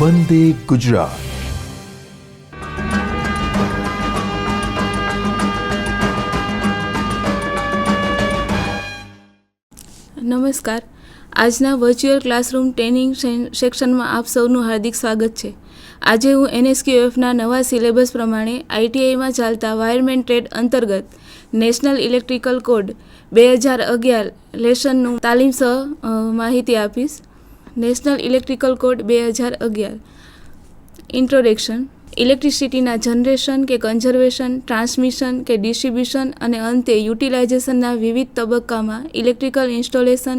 વંદે ગુજરાત. નમસ્કાર. આજના virtual classroom training સેક્શનમાં આપ સૌનું હાર્દિક સ્વાગત છે. આજે હું NSQFના નવા સિલેબસ પ્રમાણે ITIમાં ચાલતા વાયરમેન ટ્રેડ અંતર્ગત નેશનલ ઇલેક્ટ્રિકલ કોડ 2011 લેસનનું તાલીમ સહ માહિતી આપીશ. National electrical code 2011. ઇન્ટ્રોડક્શન. ઇલેક્ટ્રિસિટીના જનરેશન કે કન્ઝર્વેશન, ટ્રાન્સમિશન કે ડિસ્ટ્રીબ્યુશન અને અંતે યુટિલાઇઝેશનના વિવિધ તબક્કામાં ઇલેક્ટ્રિકલ ઇન્સ્ટોલેશન,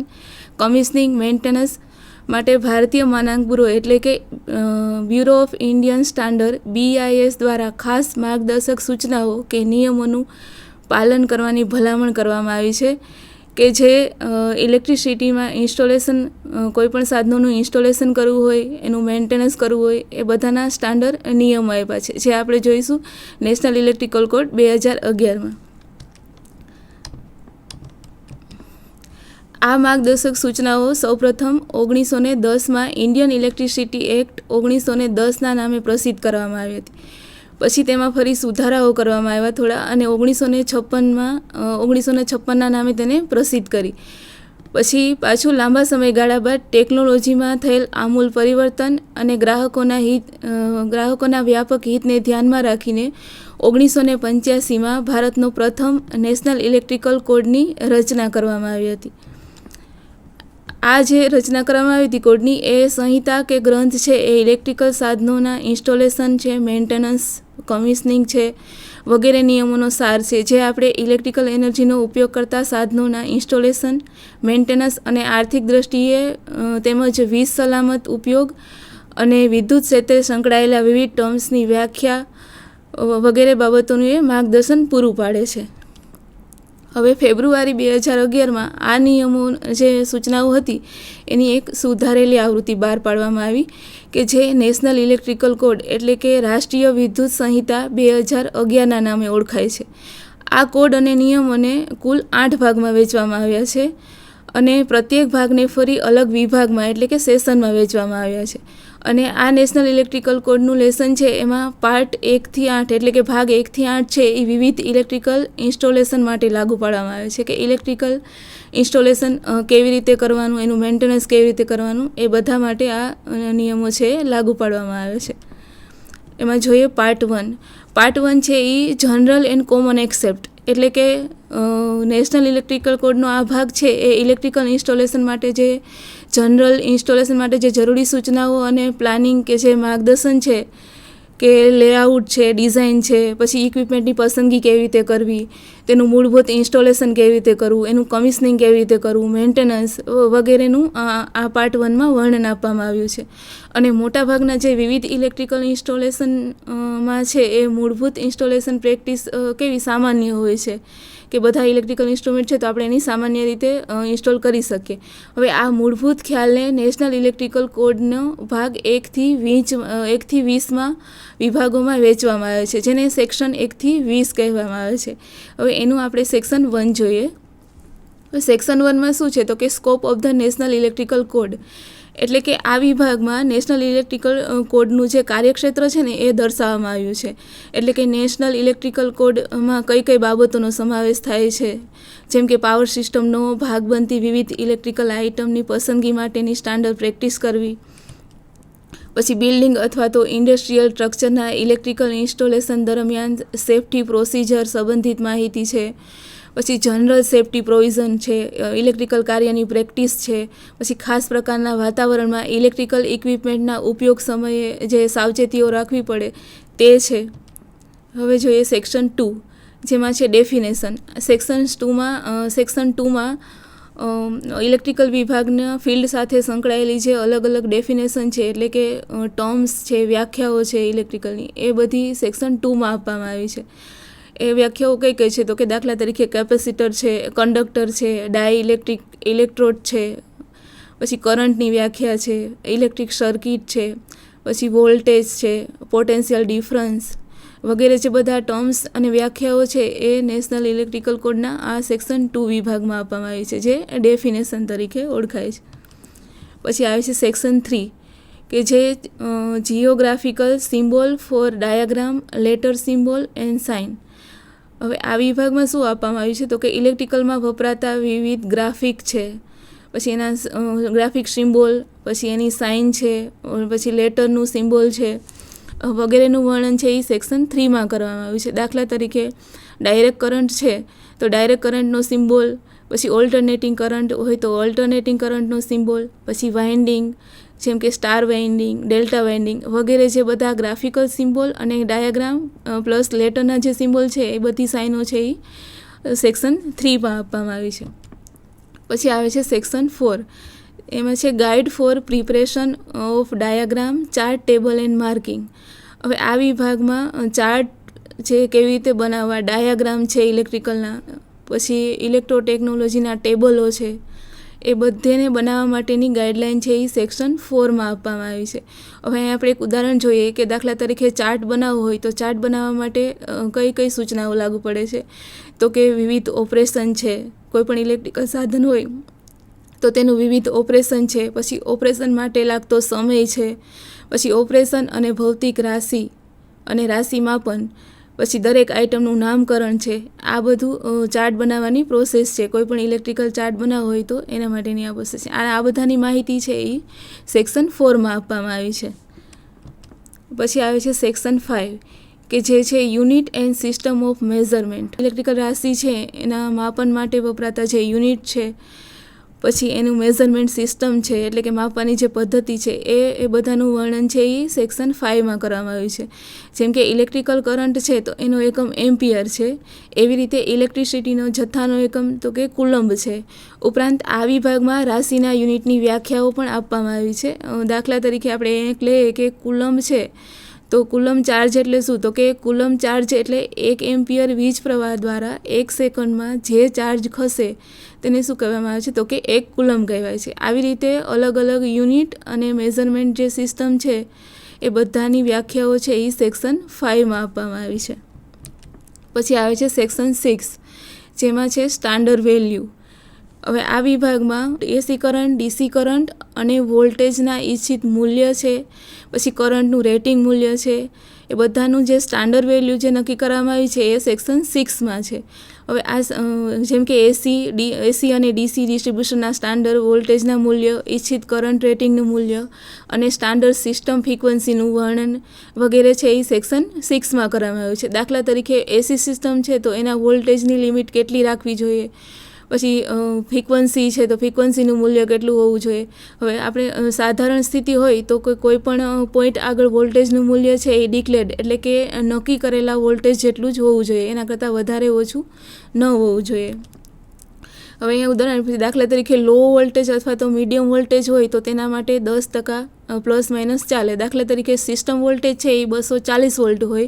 કમિશનિંગ, મેન્ટેનન્સ માટે ભારતીય માનાંક બ્યુરો એટલે કે bureau of Indian standard BIS દ્વારા ખાસ માર્ગદર્શક સૂચનાઓ કે નિયમોનું પાલન કરવાની ભલામણ કરવામાં આવી છે કે જે ઇલેક્ટ્રિસિટીમાં ઇન્સ્ટોલેશન, કોઈપણ સાધનોનું ઇન્સ્ટોલેશન કરવું હોય, એનું મેન્ટેનન્સ કરવું હોય, એ બધાના સ્ટાન્ડર્ડ નિયમો આપ્યા છે, જે આપણે જોઈશું નેશનલ ઇલેક્ટ્રિકલ કોડ 2011માં. આ માર્ગદર્શક સૂચનાઓ સૌપ્રથમ 1910માં ઇન્ડિયન ઇલેક્ટ્રિસિટી એક્ટ 1910ના નામે પ્રસિદ્ધ કરવામાં આવી હતી. પછી તેમાં ફરી સુધારાઓ કરવામાં આવ્યા થોડા અને 1956ના નામે તેને પ્રસિદ્ધ કરી. પછી પાછું લાંબા સમયગાળા બાદ ટેકનોલોજીમાં થયેલ આમૂલ પરિવર્તન અને ગ્રાહકોના વ્યાપક હિતને ધ્યાનમાં રાખીને 1985માં ભારતનો પ્રથમ નેશનલ ઇલેક્ટ્રિકલ કોડની રચના કરવામાં આવી હતી. આ જે રચના કરવામાં આવી હતી કોડની, એ સંહિતા કે ગ્રંથ છે એ ઇલેક્ટ્રિકલ સાધનોના ઇન્સ્ટોલેશન છે, મેન્ટેનન્સ, કમિશનિંગ છે વગેરે નિયમોનો સાર છે, જે આપણે ઇલેક્ટ્રિકલ એનર્જીનો ઉપયોગ કરતા સાધનોના ઇન્સ્ટોલેશન, મેન્ટેનન્સ અને આર્થિક દ્રષ્ટિએ તેમજ વીજ સલામત ઉપયોગ અને વિદ્યુત ક્ષેત્રે સંકળાયેલા વિવિધ ટર્મ્સની વ્યાખ્યા વગેરે બાબતોનું એ માર્ગદર્શન પૂરું પાડે છે. હવે ફેબ્રુઆરી 2011માં આ નિયમો જે સૂચનાઓ હતી એની એક સુધારેલી આવૃત્તિ બહાર પાડવામાં આવી કે જે નેશનલ ઇલેક્ટ્રિકલ કોડ એટલે કે રાષ્ટ્રીય વિદ્યુત સંહિતા 2011ના નામે ઓળખાય છે. આ કોડ અને નિયમોને કુલ 8 ભાગમાં વહેંચવામાં આવ્યા છે અને પ્રત્યેક ભાગને ફરી અલગ વિભાગમાં એટલે કે સેશનમાં વહેંચવામાં આવ્યા છે. અને આ નેશનલ ઇલેક્ટ્રિકલ કોડનું લેસન છે એમાં પાર્ટ 1 થી 8 એટલે કે ભાગ 1 થી 8 છે એ વિવિધ ઇલેક્ટ્રિકલ ઇન્સ્ટોલેશન માટે લાગુ પાડવામાં આવે છે કે ઇલેક્ટ્રિકલ ઇન્સ્ટોલેશન કેવી રીતે કરવાનું, એનું મેન્ટેનન્સ કેવી રીતે કરવાનું, એ બધા માટે આ નિયમો છે લાગુ પાડવામાં આવે છે. એમાં જોઈએ પાર્ટ 1. પાર્ટ 1 છે એ જનરલ એન્ડ કોમન એક્સેપ્ટ એટલે કે નેશનલ ઇલેક્ટ્રિકલ કોડનો આ ભાગ છે એ ઇલેક્ટ્રિકલ ઇન્સ્ટોલેશન માટે જે જનરલ ઇન્સ્ટોલેશન માટે જે જરૂરી સૂચનાઓ અને પ્લાનિંગ કે જે માર્ગદર્શન છે કે લેઆઉટ છે, ડિઝાઇન છે, પછી ઇક્વિપમેન્ટની પસંદગી કેવી રીતે કરવી, તેનું મૂળભૂત ઇન્સ્ટોલેશન કેવી રીતે કરવું, એનું કમિશનિંગ કેવી રીતે કરવું, મેન્ટેનન્સ વગેરેનું આ પાર્ટ 1માં વર્ણન આપવામાં આવ્યું છે. અને મોટાભાગના જે વિવિધ ઇલેક્ટ્રિકલ ઇન્સ્ટોલેશનમાં છે એ મૂળભૂત ઇન્સ્ટોલેશન પ્રેક્ટિસ કેવી સામાન્ય હોય છે કે બધા ઇલેક્ટ્રિકલ ઇન્સ્ટ્રુમેન્ટ છે તો આપણે એની સામાન્ય રીતે ઇન્સ્ટોલ કરી શકીએ. હવે આ મૂળભૂત ખ્યાલને નેશનલ ઇલેક્ટ્રિકલ કોડનો ભાગ 1 થી 20માં વિભાગોમાં વહેંચવામાં આવે છે, જેને સેક્શન 1 થી 20 કહેવામાં આવે છે. હવે એનું આપણે સેક્શન 1 જોઈએ. સેક્શન 1માં શું છે તો કે scope of the national electrical code એટલે કે આ વિભાગમાં નેશનલ ઇલેક્ટ્રિકલ કોડનું જે કાર્યક્ષેત્ર છે ને એ દર્શાવવામાં આવ્યું છે. એટલે કે નેશનલ ઇલેક્ટ્રિકલ કોડમાં કઈ કઈ બાબતોનો સમાવેશ થાય છે, જેમ કે પાવર સિસ્ટમનો ભાગ બનતી વિવિધ ઇલેક્ટ્રિકલ આઇટમની પસંદગી માટેની સ્ટાન્ડર્ડ પ્રેક્ટિસ કરવી, પછી બિલ્ડિંગ અથવા તો ઇન્ડસ્ટ્રીયલ સ્ટ્રક્ચરના ઇલેક્ટ્રિકલ ઇન્સ્ટોલેશન દરમિયાન સેફ્ટી પ્રોસિજર સંબંધિત માહિતી છે, પછી જનરલ સેફ્ટી પ્રોવિઝન છે, ઇલેક્ટ્રિકલ કાર્યની પ્રેક્ટિસ છે, પછી ખાસ પ્રકારના વાતાવરણમાં ઇલેક્ટ્રિકલ ઇક્વિપમેન્ટના ઉપયોગ સમયે જે સાવચેતીઓ રાખવી પડે તે છે. હવે જોઈએ સેક્શન 2, જેમાં છે ડેફિનેશન. સેક્શન 2માં ઇલેક્ટ્રિકલ વિભાગના ફિલ્ડ સાથે સંકળાયેલી જે અલગ અલગ ડેફિનેશન છે એટલે કે ટર્મ્સ છે, વ્યાખ્યાઓ છે ઇલેક્ટ્રિકલની, એ બધી સેક્શન 2માં આપવામાં આવી છે. એ વ્યાખ્યાઓ કઈ કઈ છે તો કે દાખલા તરીકે કેપેસિટર છે, કન્ડક્ટર છે, ઇલેક્ટ્રોડ છે, પછી કરંટની વ્યાખ્યા છે, ઇલેક્ટ્રિક સર્કિટ છે, પછી વોલ્ટેજ છે, પોટેન્શિયલ ડિફરન્સ વગેરે જે બધા ટર્મ્સ અને વ્યાખ્યાઓ છે એ નેશનલ ઇલેક્ટ્રિકલ કોડના આ સેક્શન 2 વિભાગમાં આપવામાં આવી છે, જે ડેફિનેશન તરીકે ઓળખાય છે. પછી આવે છે સેક્શન 3 કે જે geographical symbol for diagram, letter symbol and sign. હવે આ વિભાગમાં શું આપવામાં આવ્યું છે તો કે ઇલેક્ટ્રિકલમાં વપરાતા વિવિધ ગ્રાફિક છે, પછી એના ગ્રાફિક સિમ્બોલ, પછી એની સાઇન છે, પછી લેટરનું સિમ્બોલ છે વગેરેનું વર્ણન છે એ સેક્શન 3માં કરવામાં આવ્યું છે. દાખલા તરીકે ડાયરેક્ટ કરંટ છે તો ડાયરેક્ટ કરંટનો સિમ્બોલ, પછી ઓલ્ટરનેટિંગ કરંટ હોય તો ઓલ્ટરનેટિંગ કરંટનો સિમ્બોલ, પછી વાઇન્ડિંગ જેમ કે સ્ટાર વાઇન્ડિંગ, ડેલ્ટા વાઇન્ડિંગ વગેરે જે બધા ગ્રાફિકલ સિમ્બોલ અને ડાયાગ્રામ પ્લસ લેટરના જે સિમ્બોલ છે એ બધી સાઇનો છે એ સેક્શન 3માં આપવામાં આવી છે. પછી આવે છે સેક્શન 4. એમાં છે guide for preparation of diagram, chart, table and marking. હવે આ વિભાગમાં ચાર્ટ છે કેવી રીતે બનાવવા, ડાયાગ્રામ છે ઇલેક્ટ્રિકલના, પછી ઇલેક્ટ્રોટેકનોલોજીના ટેબલો છે એ બધેને બનાવવા માટેની ગાઈડલાઇન છે એ સેક્શન 4માં આપવામાં આવી છે. હવે અહીં આપણે એક ઉદાહરણ જોઈએ કે દાખલા તરીકે ચાર્ટ બનાવવો હોય તો ચાર્ટ બનાવવા માટે કઈ કઈ સૂચનાઓ લાગુ પડે છે તો કે વિવિધ ઓપરેશન છે. કોઈપણ ઇલેક્ટ્રિકલ સાધન હોય તો તેનું વિવિધ ઓપરેશન છે, પછી ઓપરેશન માટે લાગતો સમય છે, પછી ઓપરેશન અને ભૌતિક રાશિ અને રાશિ માપન, પછી દરેક આઇટમનું નામકરણ છે. આ બધું ચાર્ટ બનાવવાની પ્રોસેસ છે. કોઈ પણ ઇલેક્ટ્રિકલ ચાર્ટ બનાવવો હોય તો એના માટેની આ પ્રોસેસ છે. આ બધાની માહિતી છે એ સેક્શન 4માં આપવામાં આવી છે. પછી આવે છે સેક્શન 5 કે જે છે unit and system of measurement. Electrical રાશિ છે એના માપન માટે વપરાતા જે યુનિટ છે, પછી એનું મેઝરમેન્ટ સિસ્ટમ છે એટલે કે માપવાની જે પદ્ધતિ છે એ બધાનું વર્ણન છે એ સેક્શન 5માં કરવામાં આવ્યું છે. જેમ કે ઇલેક્ટ્રિકલ કરંટ છે તો એનો એકમ એમ્પિયર છે, એવી રીતે ઇલેક્ટ્રિસિટીનો જથ્થાનો એકમ તો કે કુલંબ છે. ઉપરાંત આ વિભાગમાં રાશિના યુનિટની વ્યાખ્યાઓ પણ આપવામાં આવી છે. દાખલા તરીકે આપણે એક લઈએ કે કુલંબ છે તો કુલમ ચાર્જ એટલે શું તો કે કુલમ ચાર્જ એટલે 1 એમ્પિયર વીજ પ્રવાહ દ્વારા 1 સેકન્ડમાં જે ચાર્જ ખસે તેને શું કહેવામાં આવે છે તો કે 1 કુલમ કહેવાય છે. આવી રીતે અલગ અલગ યુનિટ અને મેઝરમેન્ટ જે સિસ્ટમ છે એ બધાની વ્યાખ્યાઓ છે એ સેક્શન 5માં આપવામાં આવી છે. પછી આવે છે સેક્શન 6 જેમાં છે સ્ટાન્ડર્ડ વેલ્યુ. હવે આ વિભાગમાં એસી કરંટ, ડીસી કરંટ અને વોલ્ટેજના ઈચ્છિત મૂલ્ય છે, પછી કરંટનું રેટિંગ મૂલ્ય છે, એ બધાનું જે સ્ટાન્ડર્ડ વેલ્યુ જે નક્કી કરવામાં આવી છે એ સેક્શન 6માં છે. હવે આ જેમ કે એસી અને ડીસી ડિસ્ટ્રીબ્યુશનના સ્ટાન્ડર્ડ વોલ્ટેજના મૂલ્ય, ઈચ્છિત કરંટ રેટિંગનું મૂલ્ય અને સ્ટાન્ડર્ડ સિસ્ટમ ફ્રીક્વન્સીનું વર્ણન વગેરે છે એ સેક્શન 6માં કરવામાં આવ્યું છે. દાખલા તરીકે એસી સિસ્ટમ છે તો એના વોલ્ટેજની લિમિટ કેટલી રાખવી જોઈએ, પછી ફ્રીક્વન્સી છે તો ફ્રીક્વન્સીનું મૂલ્ય કેટલું હોવું જોઈએ. હવે આપણે સાધારણ સ્થિતિ હોય તો કોઈ પણ પોઈન્ટ આગળ વોલ્ટેજનું મૂલ્ય છે એ ડિક્લેર્ડ એટલે કે નક્કી કરેલા વોલ્ટેજ જેટલું જ હોવું જોઈએ, એના કરતાં વધારે ઓછું ન હોવું જોઈએ. હવે અહીંયા ઉદાહરણ પછી દાખલા તરીકે લો વોલ્ટેજ અથવા તો મીડિયમ વોલ્ટેજ હોય તો તેના માટે 10% પ્લસ માઇનસ ચાલે. દાખલા તરીકે સિસ્ટમ વોલ્ટેજ છે એ 240 વોલ્ટ હોય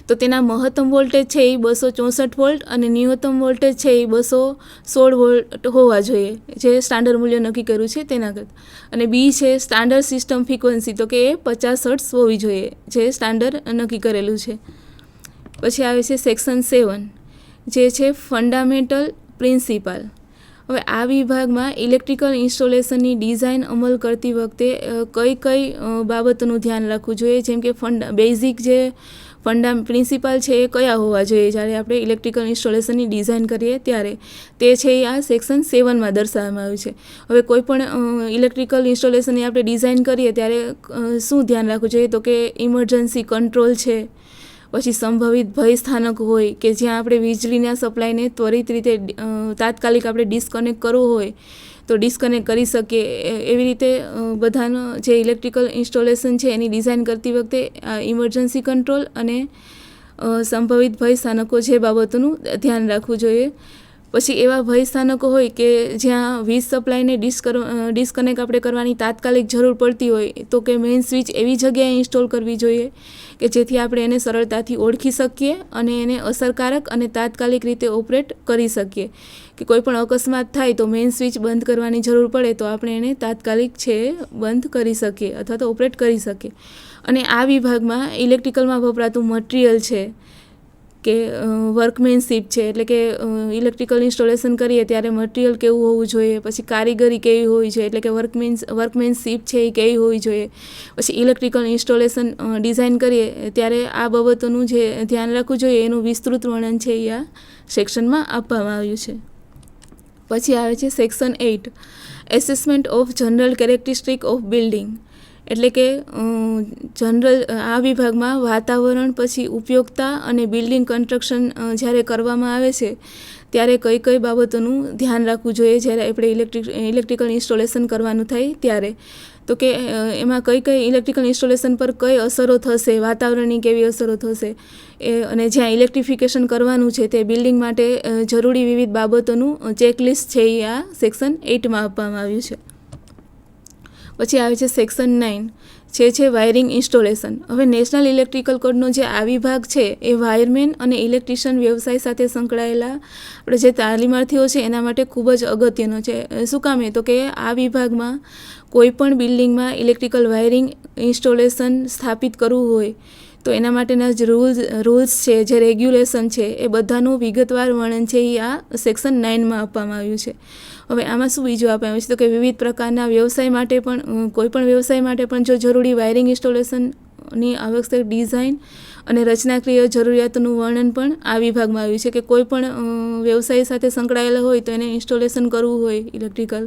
તો તેના મહત્તમ વોલ્ટેજ છે એ 264 વોલ્ટ અને ન્યૂનતમ વોલ્ટેજ છે એ 216 વોલ્ટ હોવા જોઈએ, જે સ્ટાન્ડર્ડ મૂલ્ય નક્કી કર્યું છે તેના કરતાં. અને બી છે સ્ટાન્ડર્ડ સિસ્ટમ ફ્રીક્વન્સી તો કે એ 50 હર્ટ્ઝ હોવી જોઈએ, જે સ્ટાન્ડર્ડ નક્કી કરેલું છે. પછી આવે છે સેક્શન 7 જે છે ફંડામેન્ટલ પ્રિન્સિપલ. હવે આ વિભાગમાં ઇલેક્ટ્રિકલ ઇન્સ્ટોલેશનની ડિઝાઇન અમલ કરતી વખતે કઈ બાબતોનું ધ્યાન રાખવું જોઈએ, જેમ કે બેઝિક જે પ્રિન્સિપલ છે એ કયા હોવા જોઈએ જ્યારે આપણે ઇલેક્ટ્રિકલ ઇન્સ્ટોલેશનની ડિઝાઇન કરીએ ત્યારે, તે છે એ આ સેક્શન 7માં દર્શાવવામાં આવ્યું છે. હવે કોઈ પણ ઇલેક્ટ્રિકલ ઇન્સ્ટોલેશનની આપણે ડિઝાઇન કરીએ ત્યારે શું ધ્યાન રાખવું જોઈએ તો કે ઇમરજન્સી કંટ્રોલ છે, પછી સંભવિત ભય સ્થાનક હોય કે જ્યાં આપણે વીજળીના સપ્લાયને ત્વરિત રીતે તાત્કાલિક આપણે ડિસ્કનેક્ટ કરવું હોય તો ડિસ્કનેક્ટ કરી શકીએ. એવી રીતે બધાનો જે ઇલેક્ટ્રિકલ ઇન્સ્ટોલેશન છે એની ડિઝાઇન કરતી વખતે ઇમરજન્સી કંટ્રોલ અને સંભવિત ભય સ્થાનકો જે બાબતોનું ધ્યાન રાખવું જોઈએ. પછી એવા ભય સ્થાનકો હોય કે જ્યાં વીજ સપ્લાયને ડિસ્કનેક્ટ આપણે કરવાની તાત્કાલિક જરૂર પડતી હોય તો કે મેઇન સ્વિચ એવી જગ્યાએ ઇન્સ્ટોલ કરવી જોઈએ કે જેથી આપણે એને સરળતાથી ઓળખી શકીએ અને એને અસરકારક અને તાત્કાલિક રીતે ઓપરેટ કરી શકીએ. કે કોઈ પણ અકસ્માત થાય તો મેઇન સ્વિચ બંધ કરવાની જરૂર પડે તો આપણે એને તાત્કાલિક છે બંધ કરી શકીએ અથવા તો ઓપરેટ કરી શકીએ. અને આ વિભાગમાં ઇલેક્ટ્રિકલમાં વપરાતું મટીરિયલ છે કે વર્કમેનશીપ છે, એટલે કે ઇલેક્ટ્રિકલ ઇન્સ્ટોલેશન કરીએ ત્યારે મટીરિયલ કેવું હોવું જોઈએ, પછી કારીગરી કેવી હોવી જોઈએ, એટલે કે વર્કમેનશીપ છે એ કેવી હોવી જોઈએ, પછી ઇલેક્ટ્રિકલ ઇન્સ્ટોલેશન ડિઝાઇન કરીએ ત્યારે આ બાબતોનું જે ધ્યાન રાખવું જોઈએ એનું વિસ્તૃત વર્ણન છે એ આ સેક્શનમાં આપવામાં આવ્યું છે. પછી આવે છે section 8, assessment of general characteristic of building, એટલે કે આ વિભાગમાં વાતાવરણ, પછી ઉપયોગતા અને બિલ્ડિંગ કન્સ્ટ્રક્શન જ્યારે કરવામાં આવે છે ત્યારે કઈ કઈ બાબતોનું ધ્યાન રાખવું જોઈએ જ્યારે આપણે ઇલેક્ટ્રિકલ ઇન્સ્ટોલેશન કરવાનું થાય ત્યારે. તો કે એમાં કઈ કઈ ઇલેક્ટ્રિકલ ઇન્સ્ટોલેશન પર કઈ અસરો થશે, વાતાવરણની કેવી અસરો થશે અને જ્યાં ઇલેક્ટ્રિફિકેશન કરવાનું છે તે બિલ્ડિંગ માટે જરૂરી વિવિધ બાબતોનું ચેકલિસ્ટ છે એ આ સેક્શન 8માં આપવામાં આવ્યું છે. પછી આવે છે સેક્શન 9 છે વાયરિંગ ઇન્સ્ટોલેશન. હવે નેશનલ ઇલેક્ટ્રિકલ કોડનો જે આ વિભાગ છે એ વાયરમેન અને ઇલેક્ટ્રિશિયન વ્યવસાય સાથે સંકળાયેલા આપણે જે તાલીમાર્થીઓ છે એના માટે ખૂબ જ અગત્યનો છે. શું કામે? તો કે આ વિભાગમાં કોઈ પણ બિલ્ડિંગમાં ઇલેક્ટ્રિકલ વાયરિંગ ઇન્સ્ટોલેશન સ્થાપિત કરવું હોય તો એના માટેના જે રૂલ્સ છે, જે રેગ્યુલેશન છે એ બધાનું વિગતવાર વર્ણન છે એ આ સેક્શન 9માં આપવામાં આવ્યું છે. હવે આમાં શું બીજું આપવામાં આવ્યું છે? તો કે વિવિધ પ્રકારના વ્યવસાય માટે પણ, કોઈ પણ વ્યવસાય માટે પણ જો જરૂરી વાયરિંગ ઇન્સ્ટોલેશનની આવશ્યક ડિઝાઇન અને રચનાકીય જરૂરિયાતોનું વર્ણન પણ આ વિભાગમાં આવ્યું છે કે કોઈ પણ વ્યવસાય સાથે સંકળાયેલા હોય તો એને ઇન્સ્ટોલેશન કરવું હોય ઇલેક્ટ્રિકલ,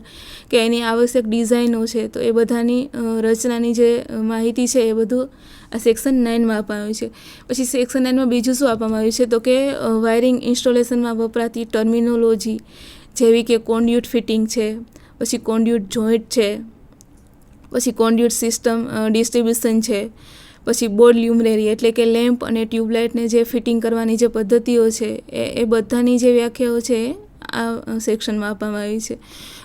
કે એની આવશ્યક ડિઝાઇનો છે, તો એ બધાની રચનાની જે માહિતી છે એ બધું આ સેક્શન 9માં આપવામાં આવ્યું છે. પછી સેક્શન 9માં બીજું શું આપવામાં આવ્યું છે? તો કે વાયરિંગ ઇન્સ્ટોલેશનમાં વપરાતી ટર્મિનોલોજી જેવી કે કોન્ડ્યુટ ફિટિંગ છે, પછી કોન્ડ્યુટ જોઈન્ટ છે, પછી કોન્ડ્યુટ સિસ્ટમ ડિસ્ટ્રીબ્યુશન છે, પછી બોર્ડ લ્યુમિનેરી એટલે કે લેમ્પ અને ટ્યુબલાઇટને જે ફિટિંગ કરવાની જે પદ્ધતિઓ છે એ બધાની જે વ્યાખ્યાઓ છે આ સેક્શનમાં આપવામાં આવી છે.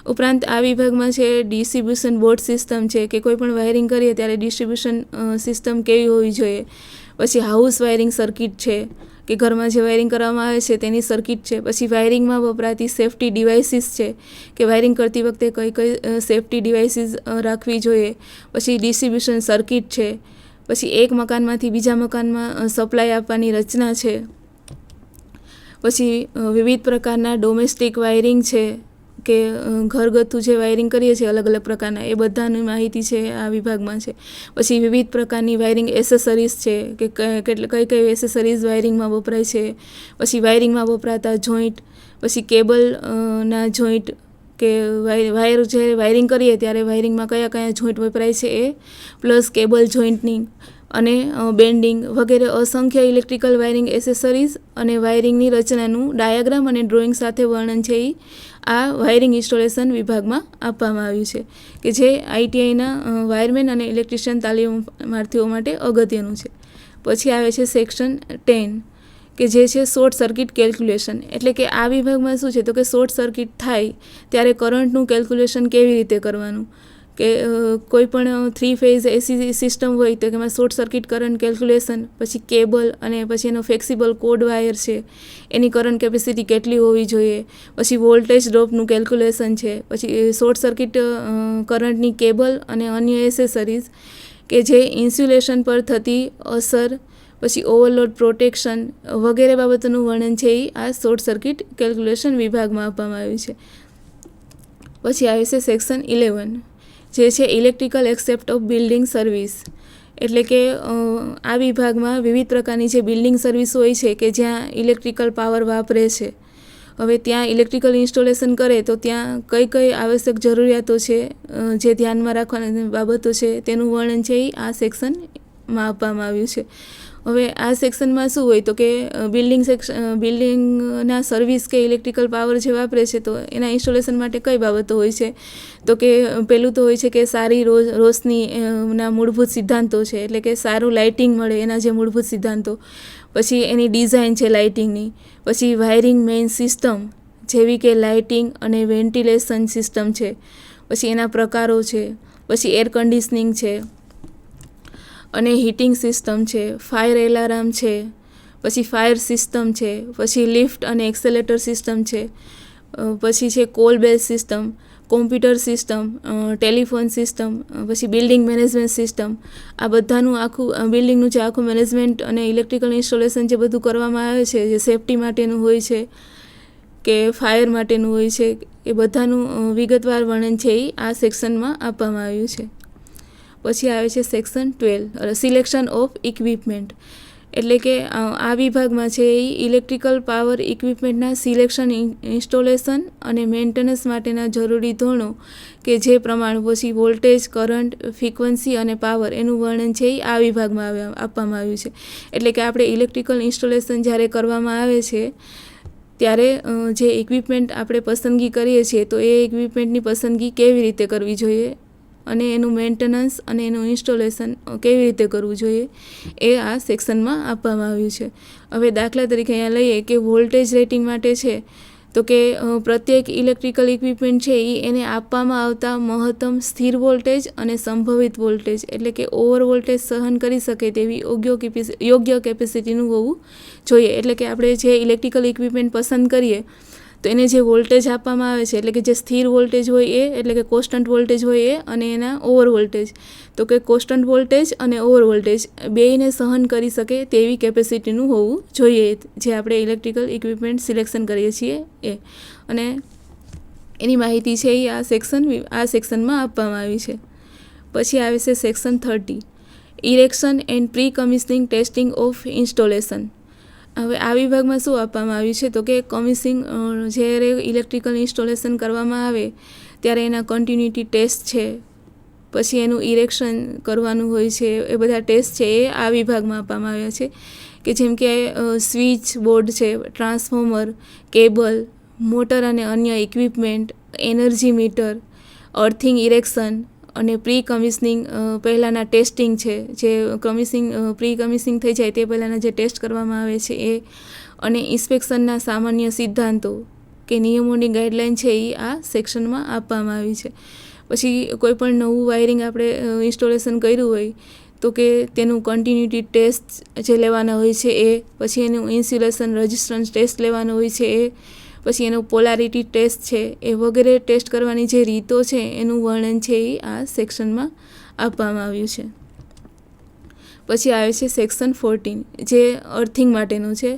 ઉપરાંત આ વિભાગમાં છે ડિસ્ટ્રીબ્યુશન બોર્ડ સિસ્ટમ છે, કે કોઈ પણ વાયરિંગ કરીએ ત્યારે ડિસ્ટ્રીબ્યુશન સિસ્ટમ કેવી હોવી જોઈએ. પછી હાઉસ વાયરિંગ સર્કિટ છે, કે ઘરમાં જે વાયરિંગ કરવામાં આવે છે તેની સર્કિટ છે. પછી વાયરિંગમાં વપરાતી સેફ્ટી ડિવાઇસીસ છે, કે વાયરિંગ કરતી વખતે કઈ કઈ સેફ્ટી ડિવાઇસીસ રાખવી જોઈએ. પછી ડિસ્ટ્રીબ્યુશન સર્કિટ છે. પછી એક મકાનમાંથી બીજા મકાનમાં સપ્લાય આપવાની રચના છે. પછી વિવિધ પ્રકારના ડોમેસ્ટિક વાયરિંગ છે, કે ઘરગથ્થુ જે વાયરિંગ કરીએ છીએ અલગ અલગ પ્રકારના, એ બધાની માહિતી છે આ વિભાગમાં છે. પછી વિવિધ પ્રકારની વાયરિંગ એસેસરીઝ છે, કે કઈ કઈ એસેસરીઝ વાયરિંગમાં વપરાય છે. પછી વાયરિંગમાં વપરાતા જોઈન્ટ, પછી કેબલના જોઈન્ટ, કે વાયર જ્યારે વાયરિંગ કરીએ ત્યારે વાયરિંગમાં કયા કયા જોઈન્ટ વપરાય છે એ, પ્લસ કેબલ જોઈન્ટનિંગ અને બેન્ડિંગ વગેરે અસંખ્ય ઇલેક્ટ્રિકલ વાયરિંગ એસેસરીઝ અને વાયરિંગની રચનાનું ડાયાગ્રામ અને ડ્રોઈંગ સાથે વર્ણન છે એ આ વાયરિંગ ઇન્સ્ટોલેશન વિભાગમાં આપવામાં આવ્યું છે, કે જે ITIના વાયરમેન અને ઇલેક્ટ્રિશિયન તાલીમાર્થીઓ માટે અગત્યનું છે. પછી આવે છે સેક્શન 10, કે જે છે શોર્ટ સર્કિટ કેલ્ક્યુલેશન, એટલે કે આ વિભાગમાં શું છે? તો કે શોર્ટ સર્કિટ થાય ત્યારે કરંટનું કેલ્ક્યુલેશન કેવી રીતે કરવાનું, કે કોઈ પણ 3 ફેઝ AC સિસ્ટમ હોય તો એમાં શોર્ટ સર્કિટ કરંટ કેલ્ક્યુલેશન, પછી કેબલ અને પછી એનો ફ્લેક્સિબલ કોડ વાયર છે એની કરંટ કેપેસિટી કેટલી હોવી જોઈએ. પછી વોલ્ટેજ ડ્રોપનું કેલ્ક્યુલેશન છે. પછી શોર્ટ સર્કિટ કરંટની કેબલ અને અન્ય એસેસરીઝ, કે જે ઇન્સ્યુલેશન પર થતી અસર, પછી ઓવરલોડ પ્રોટેક્શન વગેરે બાબતોનું વર્ણન છે એ આ શોર્ટ સર્કિટ કેલ્ક્યુલેશન વિભાગમાં આપવામાં આવ્યું છે. પછી આવે છે સેક્શન 11, જે છે electrical accept of building service, એટલે કે આ વિભાગમાં વિવિધ પ્રકારની જે બિલ્ડિંગ સર્વિસ હોય છે કે જ્યાં ઇલેક્ટ્રિકલ પાવર વાપરે છે. હવે ત્યાં ઇલેક્ટ્રિકલ ઇન્સ્ટોલેશન કરે તો ત્યાં કઈ કઈ આવશ્યક જરૂરિયાતો છે, જે ધ્યાનમાં રાખવાની બાબતો છે તેનું વર્ણન છે એ આ સેક્શનમાં આપવામાં આવ્યું છે. હવે આ સેક્શનમાં શું હોય? તો કે બિલ્ડિંગના સર્વિસ કે ઇલેક્ટ્રિકલ પાવર જે વાપરે છે તો એના ઇન્સ્ટોલેશન માટે કઈ બાબતો હોય છે? તો કે પહેલું તો હોય છે કે સારી રોશનીના મૂળભૂત સિદ્ધાંતો છે, એટલે કે સારું લાઇટિંગ મળે એના જે મૂળભૂત સિદ્ધાંતો. પછી એની ડિઝાઇન છે લાઇટિંગની. પછી વાયરિંગ મેઇન સિસ્ટમ જેવી કે લાઇટિંગ અને વેન્ટિલેશન સિસ્ટમ છે. પછી એના પ્રકારો છે. પછી એર કન્ડિશનિંગ છે અને હીટિંગ સિસ્ટમ છે. ફાયર એલાર્મ છે. પછી ફાયર સિસ્ટમ છે. પછી લિફ્ટ અને એક્સેલેટર સિસ્ટમ છે. પછી છે call base system. Computer system, telephone system, પછી બિલ્ડિંગ મેનેજમેન્ટ સિસ્ટમ, આ બધાનું આખું બિલ્ડિંગનું જે આખું મેનેજમેન્ટ અને ઇલેક્ટ્રિકલ ઇન્સ્ટોલેશન જે બધું કરવામાં આવે છે, જે સેફટી માટેનું હોય છે કે ફાયર માટેનું હોય છે, એ બધાનું વિગતવાર વર્ણન છે એ આ સેક્શનમાં આપવામાં આવ્યું છે. પછી આવે છે સેક્શન 12, સિલેક્શન ઓફ ઇક્વિપમેન્ટ. એટલે કે આ વિભાગમાં છે એ ઇલેક્ટ્રિકલ પાવર ઇક્વિપમેન્ટના સિલેક્શન, ઇન્સ્ટોલેશન અને મેન્ટેનન્સ માટેના જરૂરી ધોરણો કે જે પ્રમાણ, પછી વોલ્ટેજ, કરંટ, ફ્રીક્વન્સી અને પાવર એનું વર્ણન છે એ આ વિભાગમાં આપવામાં આવ્યું છે. એટલે કે આપણે ઇલેક્ટ્રિકલ ઇન્સ્ટોલેશન જ્યારે કરવામાં આવે છે ત્યારે જે ઇક્વિપમેન્ટ આપણે પસંદગી કરીએ છીએ તો એ ઇક્વિપમેન્ટની પસંદગી કેવી રીતે કરવી જોઈએ અને એનું મેન્ટેનન્સ અને એનું ઇન્સ્ટોલેશન કેવી રીતે કરવું જોઈએ એ આ સેક્શનમાં આપવામાં આવ્યું છે. હવે દાખલા તરીકે અહીંયા લઈએ કે વોલ્ટેજ રેટિંગ માટે છે તો કે પ્રત્યેક ઇલેક્ટ્રિકલ ઇક્વિપમેન્ટ છે એને આપવામાં આવતા મહત્તમ સ્થિર વોલ્ટેજ અને સંભવિત વોલ્ટેજ, એટલે કે ઓવર વોલ્ટેજ સહન કરી શકે તેવી યોગ્ય કેપેસિટીનું હોવું જોઈએ. એટલે કે આપણે જે ઇલેક્ટ્રિકલ ઇક્વિપમેન્ટ પસંદ કરીએ તો એને જે વોલ્ટેજ આપવામાં આવે છે, એટલે કે જે સ્થિર વોલ્ટેજ હોય એ, એટલે કે કોન્સ્ટન્ટ વોલ્ટેજ હોય એ, અને એના ઓવર વોલ્ટેજ, તો કે કોન્સ્ટન્ટ વોલ્ટેજ અને ઓવર વોલ્ટેજ બેયને સહન કરી શકે તેવી કેપેસિટીનું હોવું જોઈએ જે આપણે ઇલેક્ટ્રિકલ ઇક્વિપમેન્ટ સિલેક્શન કરીએ છીએ એ. અને એની માહિતી છે એ આ સેક્શનમાં આપવામાં આવી છે. પછી આવે છે section 30, erection and pre commissioning testing of installation. હવે આ વિભાગમાં શું આપવામાં આવ્યું છે તો કે કમિશનિંગ, જ્યારે ઇલેક્ટ્રિકલ ઇન્સ્ટોલેશન કરવામાં આવે ત્યારે એના કન્ટિન્યુટી ટેસ્ટ છે, પછી એનું ઇરેક્શન કરવાનું હોય છે, એ બધા ટેસ્ટ છે એ આ વિભાગમાં આપવામાં આવ્યા છે. કે જેમ કે સ્વિચ બોર્ડ છે, ટ્રાન્સફોર્મર, કેબલ, મોટર અને અન્ય equipment, energy metre, earthing erection અને પ્રી કમિશનિંગ પહેલાંના ટેસ્ટિંગ છે, જે પ્રી કમિશનિંગ થઈ જાય તે પહેલાંના જે ટેસ્ટ કરવામાં આવે છે એ, અને ઇન્સ્પેક્શનના સામાન્ય સિદ્ધાંતો કે નિયમોની ગાઈડલાઇન છે એ આ સેક્શનમાં આપવામાં આવી છે. પછી કોઈ પણ નવું વાયરિંગ આપણે ઇન્સ્ટોલેશન કર્યું હોય તો કે તેનું કન્ટિન્યુટી ટેસ્ટ જે લેવાના હોય છે એ, પછી એનું ઇન્સ્યુલેશન રેઝિસ્ટન્સ ટેસ્ટ લેવાનો હોય છે એ, પછી એનો પોલારિટી ટેસ્ટ છે એ વગેરે ટેસ્ટ કરવાની જે રીતો છે એનું વર્ણન છે એ આ સેક્શનમાં આપવામાં આવ્યું છે. પછી આવે છે સેક્શન 14, જે અર્થિંગ માટેનું છે.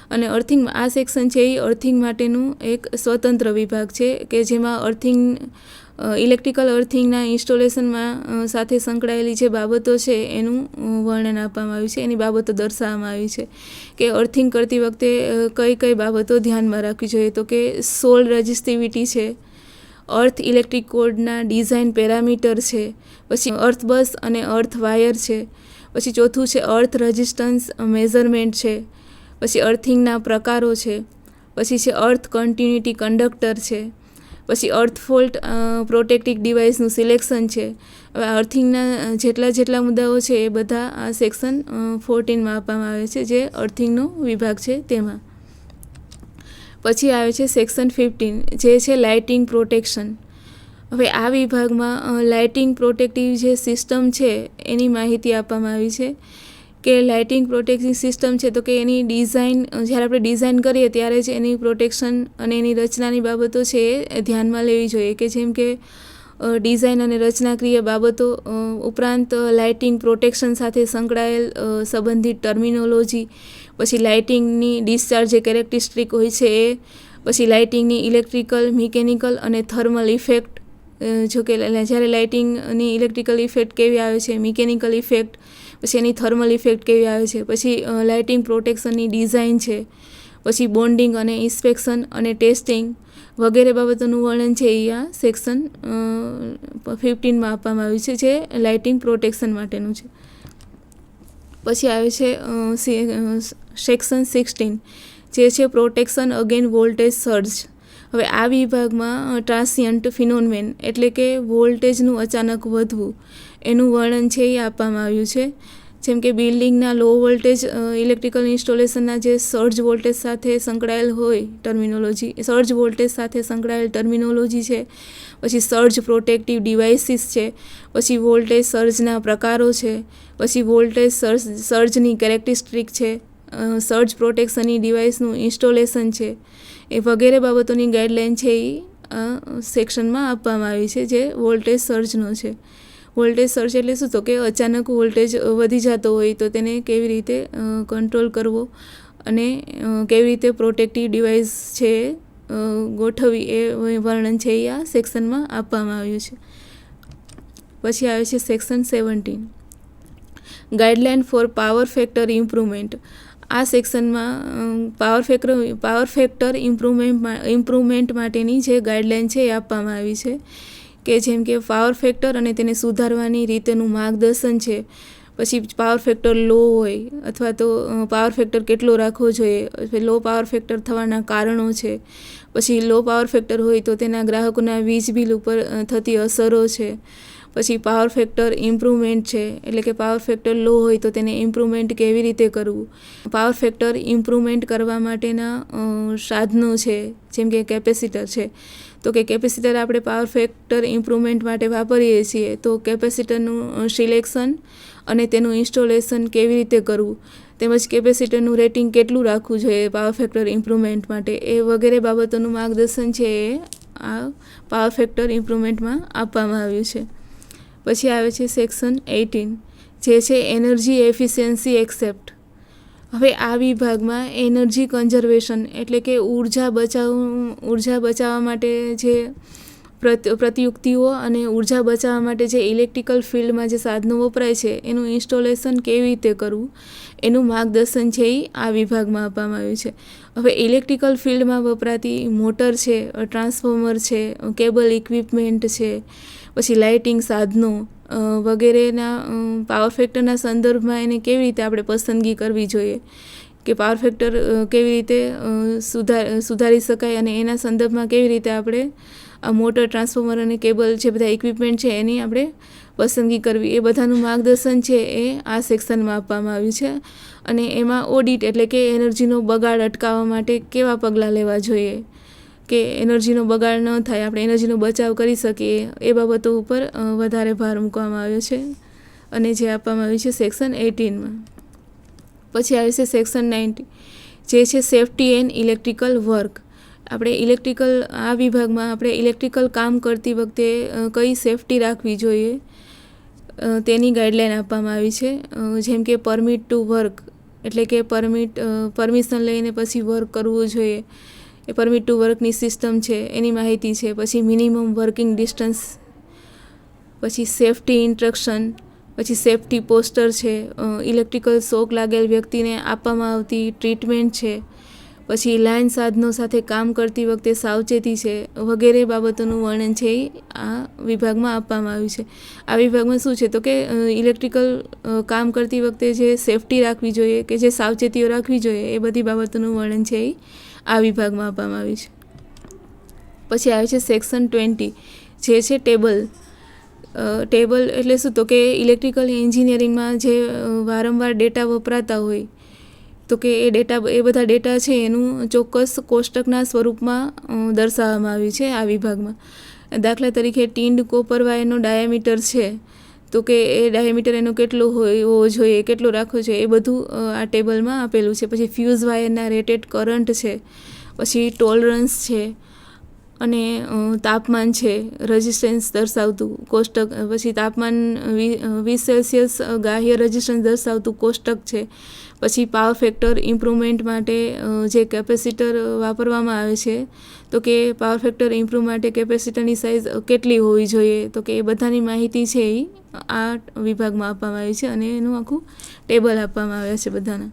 અને આ સેક્શન છે એ અર્થિંગ માટેનું એક સ્વતંત્ર વિભાગ છે કે જેમાં ઇલેક્ટ્રિકલ અર્થિંગના ઇન્સ્ટોલેશનમાં સાથે સંકળાયેલી જે બાબતો છે એનું વર્ણન આપવામાં આવ્યું છે, એની બાબતો દર્શાવવામાં આવી છે કે અર્થિંગ કરતી વખતે કઈ બાબતો ધ્યાનમાં રાખવી જોઈએ. તો કે સોલ રેઝિસ્ટિવિટી છે, અર્થ ઇલેક્ટ્રિક કોડના ડિઝાઇન પેરામીટર છે, પછી અર્થ બસ અને અર્થ વાયર છે, પછી ચોથું છે અર્થ રેઝિસ્ટન્સ મેઝરમેન્ટ છે, પછી અર્થિંગના પ્રકારો છે, પછી છે અર્થ કન્ટિન્યુટી કંડક્ટર છે, પછી અર્થ ફોલ્ટ પ્રોટેક્ટિવ ડિવાઇસનું સિલેક્શન છે. હવે અર્થિંગના જેટલા મુદ્દાઓ છે એ બધા આ સેક્શન 14માં આપવામાં આવે છે, જે અર્થિંગનો વિભાગ છે તેમાં. પછી આવે છે સેક્શન 15, જે છે લાઇટિંગ પ્રોટેક્શન. હવે આ વિભાગમાં લાઇટિંગ પ્રોટેક્ટિવ જે સિસ્ટમ છે એની માહિતી આપવામાં આવી છે કે લાઇટિંગ પ્રોટેક્ટિવ સિસ્ટમ છે તો કે એની ડિઝાઇન, જ્યારે આપણે ડિઝાઇન કરીએ ત્યારે જ એની પ્રોટેક્શન અને એની રચનાની બાબતો છે એ ધ્યાનમાં લેવી જોઈએ. કે જેમ કે ડિઝાઇન અને રચનાકીય બાબતો ઉપરાંત લાઇટિંગ પ્રોટેક્શન સાથે સંકળાયેલ સંબંધિત ટર્મિનોલોજી, પછી લાઇટિંગની ડિસ્ચાર્જ જે કેરેક્ટરિસ્ટિક હોય છે એ, પછી લાઇટિંગની ઇલેક્ટ્રિકલ, મિકેનિકલ અને થર્મલ ઇફેક્ટ. જો કે જ્યારે લાઇટિંગની ઇલેક્ટ્રિકલ ઇફેક્ટ કેવી આવે છે, મિકેનિકલ ઇફેક્ટ, પછી એની થર્મલ ઇફેક્ટ કેવી આવે છે, પછી લાઇટિંગ પ્રોટેક્શનની ડિઝાઇન છે, પછી બોન્ડિંગ અને ઇન્સ્પેક્શન અને ટેસ્ટિંગ વગેરે બાબતોનું વર્ણન છે એ આ સેક્શન 15માં આપવામાં આવ્યું છે, જે લાઇટિંગ પ્રોટેક્શન માટેનું છે. પછી આવે છે સેક્શન 16, જે છે પ્રોટેક્શન અગેન વોલ્ટેજ સર્જ. હવે આ વિભાગમાં ટ્રાન્સિયન્ટ ફિનોમેનન, એટલે કે વોલ્ટેજનું અચાનક વધવું, એનું વર્ણન છે એ આપવામાં આવ્યું છે. જેમ કે બિલ્ડિંગના લો વોલ્ટેજ ઇલેક્ટ્રિકલ ઇન્સ્ટોલેશનના જે સર્જ વોલ્ટેજ સાથે સંકળાયેલ હોય સર્જ વોલ્ટેજ સાથે સંકળાયેલ ટર્મિનોલોજી છે, પછી સર્જ પ્રોટેક્ટિવ ડિવાઇસીસ છે, પછી વોલ્ટેજ સર્જના પ્રકારો છે, પછી વોલ્ટેજ સર્જની કેરેક્ટરિસ્ટિક છે, સર્જ પ્રોટેક્શનની ડિવાઇસનું ઇન્સ્ટોલેશન છે, એ વગેરે બાબતોની ગાઈડલાઇન છે એ સેક્શનમાં આપવામાં આવી છે, જે વોલ્ટેજ સર્જનો છે. વોલ્ટેજ સર્જ એટલે શું? તો કે અચાનક વોલ્ટેજ વધી જતો હોય તો તેને કેવી રીતે કંટ્રોલ કરવો અને કેવી રીતે પ્રોટેક્ટિવ ડિવાઇસ છે ગોઠવવી એ વર્ણન છે એ આ સેક્શનમાં આપવામાં આવ્યું છે. પછી આવે છે section 17, guideline for power factor improvement. આ સેક્શનમાં પાવર ફેક્ટર ઇમ્પ્રુવમેન્ટ માટેની જે ગાઈડલાઇન છે એ આપવામાં આવી છે, કે જેમ કે પાવર ફેક્ટર અને તેને સુધારવાની રીતનું માર્ગદર્શન છે. પછી પાવર ફેક્ટર લો હોય અથવા તો પાવર ફેક્ટર કેટલો રાખવો જોઈએ, લો પાવર ફેક્ટર થવાના કારણો છે. પછી લો પાવર ફેક્ટર હોય તો તેના ગ્રાહકોના વીજ બિલ ઉપર થતી અસરો છે. પછી પાવર ફેક્ટર ઇમ્પ્રુવમેન્ટ છે, એટલે કે પાવર ફેક્ટર લો હોય તો તેને ઇમ્પ્રુવમેન્ટ કેવી રીતે કરવું. પાવર ફેક્ટર ઇમ્પ્રુવમેન્ટ કરવા માટેના સાધનો છે, જેમ કે કેપેસિટર છે. તો કે કેપેસિટર આપણે પાવર ફેક્ટર ઇમ્પ્રુવમેન્ટ માટે વાપરીએ છીએ, તો કેપેસિટરનું સિલેક્શન અને તેનું ઇન્સ્ટોલેશન કેવી રીતે કરવું, તેમજ કેપેસિટરનું રેટિંગ કેટલું રાખવું જોઈએ પાવર ફેક્ટર ઇમ્પ્રુવમેન્ટ માટે, એ વગેરે બાબતોનું માર્ગદર્શન છે એ આ પાવર ફેક્ટર ઇમ્પ્રુવમેન્ટમાં આપવામાં આવ્યું છે. પછી આવે છે સેક્શન 18, જે છે એનર્જી એફિશિયન્સી એક્સેપ્ટ. હવે આ વિભાગમાં એનર્જી કન્ઝર્વેશન એટલે કે ઉર્જા બચાવવા માટે જે પ્રતિયુક્તિઓ અને ઉર્જા બચાવવા માટે જે ઇલેક્ટ્રિકલ ફિલ્ડમાં જે સાધનો વપરાય છે એનું ઇન્સ્ટોલેશન કેવી રીતે કરવું એનું માર્ગદર્શન છે એ આ વિભાગમાં આપવામાં આવ્યું છે. હવે ઇલેક્ટ્રિકલ ફિલ્ડમાં વપરાતી મોટર છે, ટ્રાન્સફોર્મર છે, કેબલ ઇક્વિપમેન્ટ છે, પછી લાઇટિંગ સાધનો વગેરેના પાવર ફેક્ટરના સંદર્ભમાં એને કેવી રીતે આપણે પસંદગી કરવી જોઈએ, કે પાવર ફેક્ટર કેવી રીતે સુધારી શકાય અને એના સંદર્ભમાં કેવી રીતે આપણે આ મોટર, ટ્રાન્સફોર્મર અને કેબલ જે બધા ઇક્વિપમેન્ટ છે એની આપણે પસંદગી કરવી, એ બધાનું માર્ગદર્શન છે એ આ સેક્શનમાં આપવામાં આવ્યું છે. અને એમાં ઓડિટ એટલે કે એનર્જીનો બગાડ અટકાવવા માટે કેવા પગલાં લેવા જોઈએ, કે એનર્જીનો બગાડ ન થાય, આપણે એનર્જીનો બચાવ કરી શકીએ, એ બાબતો ઉપર વધારે ભાર મૂકવામાં આવ્યો છે અને જે આપવામાં આવ્યું છે સેક્શન 18માં. પછી આવે છે સેક્શન 19, જે છે સેફ્ટી એન્ડ ઇલેક્ટ્રિકલ વર્ક. આપણે આ વિભાગમાં આપણે ઇલેક્ટ્રિકલ કામ કરતી વખતે કઈ સેફ્ટી રાખવી જોઈએ તેની ગાઈડલાઇન આપવામાં આવી છે. જેમ કે પરમિટ ટુ વર્ક એટલે કે પરમિશન લઈને પછી વર્ક કરવું જોઈએ, એ પરમિટ ટુ વર્કની સિસ્ટમ છે એની માહિતી છે. પછી મિનિમમ વર્કિંગ ડિસ્ટન્સ, પછી સેફ્ટી ઇન્સ્ટ્રક્શન, પછી સેફ્ટી પોસ્ટર છે, ઇલેક્ટ્રિકલ શોક લાગેલ વ્યક્તિને આપવામાં આવતી ટ્રીટમેન્ટ છે, પછી લાઇન સાધનો સાથે કામ કરતી વખતે સાવચેતી છે, વગેરે બાબતોનું વર્ણન છે એ આ વિભાગમાં આપવામાં આવ્યું છે. આ વિભાગમાં શું છે તો કે ઇલેક્ટ્રિકલ કામ કરતી વખતે જે સેફ્ટી રાખવી જોઈએ, કે જે સાવચેતીઓ રાખવી જોઈએ, એ બધી બાબતોનું વર્ણન છે એ આ વિભાગમાં આપવામાં આવ્યું છે. પછી આવે છે સેક્શન 20, જે છે ટેબલ. ટેબલ એટલે શું તો કે ઇલેક્ટ્રિકલ એન્જિનિયરિંગમાં જે વારંવાર ડેટા વપરાતા હોય, તો કે એ બધા ડેટા છે એનું ચોક્કસ કોષ્ટકના સ્વરૂપમાં દર્શાવવામાં આવ્યું છે આ વિભાગમાં. દાખલા તરીકે ટીન્ડ કોપર વાયરનો ડાયામીટર છે, તો કે એ ડાયામીટર એનો કેટલો હોવો જોઈએ, કેટલો રાખવો જોઈએ, એ બધું આ ટેબલમાં આપેલું છે. પછી ફ્યુઝ વાયરના રેટેડ કરંટ છે, પછી ટોલરન્સ છે, અને તાપમાન છે, રેઝિસ્ટન્સ દર્શાવતું કોષ્ટક, પછી તાપમાન 20 સેલ્સિયસ ગ્રાહ્ય રેઝિસ્ટન્સ દર્શાવતું કોષ્ટક છે. પછી પાવર ફેક્ટર ઇમ્પ્રુવમેન્ટ માટે જે કેપેસિટર વાપરવામાં આવે છે, તો કે પાવર ફેક્ટર ઇમ્પ્રૂવ માટે કેપેસિટરની સાઇઝ કેટલી હોવી જોઈએ, તો કે એ બધાની માહિતી છે એ આ વિભાગમાં આપવામાં આવી છે અને એનું આખું ટેબલ આપવામાં આવ્યા છે બધાના.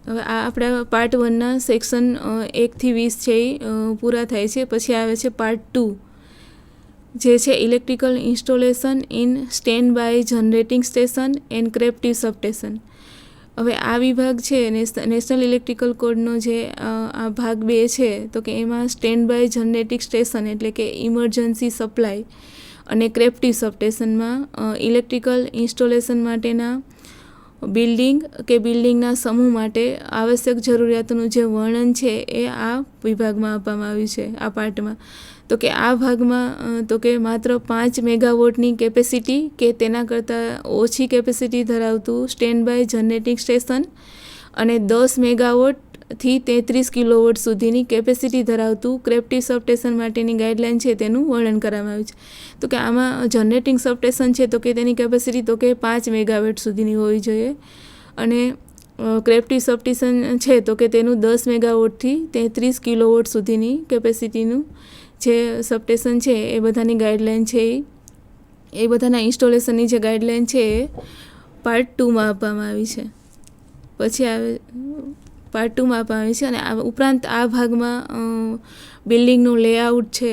હવે આ આપણા પાર્ટ 1ના સેક્શન 1 થી 20 છે એ પૂરા થાય છે. પછી આવે છે પાર્ટ 2, જે છે electrical installation in stand by generating station and captive substation. હવે આ વિભાગ છે નેશનલ ઇલેક્ટ્રિકલ કોડનો જે આ ભાગ 2 છે, તો કે એમાં સ્ટેન્ડ બાય જનરેટિંગ સ્ટેશન એટલે કે ઇમરજન્સી સપ્લાય અને કેપ્ટિવ સબસ્ટેશનમાં ઇલેક્ટ્રિકલ ઇન્સ્ટોલેશન માટેના બિલ્ડિંગના સમૂહ માટે આવશ્યક જરૂરિયાતોનું જે વર્ણન છે એ આ વિભાગમાં આપવામાં આવ્યું છે આ પાર્ટમાં. તો કે આ ભાગમાં તો કે માત્ર 5 મેગાવોટની કેપેસિટી કે તેના કરતાં ઓછી કેપેસિટી ધરાવતું સ્ટેન્ડ બાય જનરેટિંગ સ્ટેશન અને 10 મેગાવોટ થી 33 કિલોવોટ સુધીની કેપેસિટી ધરાવતું ક્રેપ્ટિવ સબસ્ટેશન માટેની ગાઈડલાઇન છે તેનું વર્ણન કરવામાં આવ્યું છે. તો કે આમાં જનરેટિંગ સબસ્ટેશન છે તો કે તેની કેપેસિટી તો કે 5 મેગાવોટ સુધીની હોવી જોઈએ, અને ક્રેપ્ટિવ સબસ્ટેશન છે તો કે તેનું 10 મેગાવોટથી 33 કિલોવોટ સુધીની કેપેસિટીનું જે સબસ્ટેશન છે એ બધાની ગાઈડલાઇન છે એ બધાના ઇન્સ્ટોલેશનની જે ગાઈડલાઇન છે એ પાર્ટ 2માં આપવામાં આવી છે. પછી આવે પાર્ટ 2માં આપવામાં આવી છે, અને આ ઉપરાંત આ ભાગમાં બિલ્ડિંગનું લેઆઉટ છે.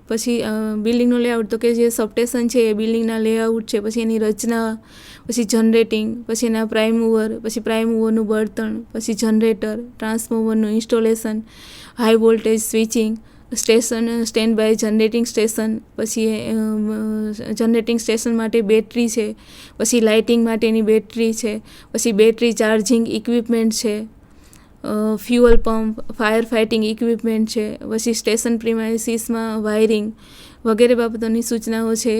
પછી બિલ્ડિંગનું લેઆઉટ તો કે જે સબસ્ટેશન છે એ બિલ્ડિંગના લેઆઉટ છે, પછી એની રચના, પછી જનરેટિંગ, પછી એના પ્રાઇમ મૂવર, પછી પ્રાઇમ મૂવરનું બળતણ, પછી જનરેટર, ટ્રાન્સફોર્મરનું installation, high voltage switching station, stand by generating station, પછી જનરેટિંગ સ્ટેશન માટે બેટરી છે, પછી લાઇટિંગ માટેની બેટરી છે, પછી બેટરી ચાર્જિંગ ઇક્વિપમેન્ટ છે, fuel pump, fire fighting equipment છે, પછી સ્ટેશન પ્રિમાઇસીસમાં વાયરિંગ વગેરે બાબતોની સૂચનાઓ છે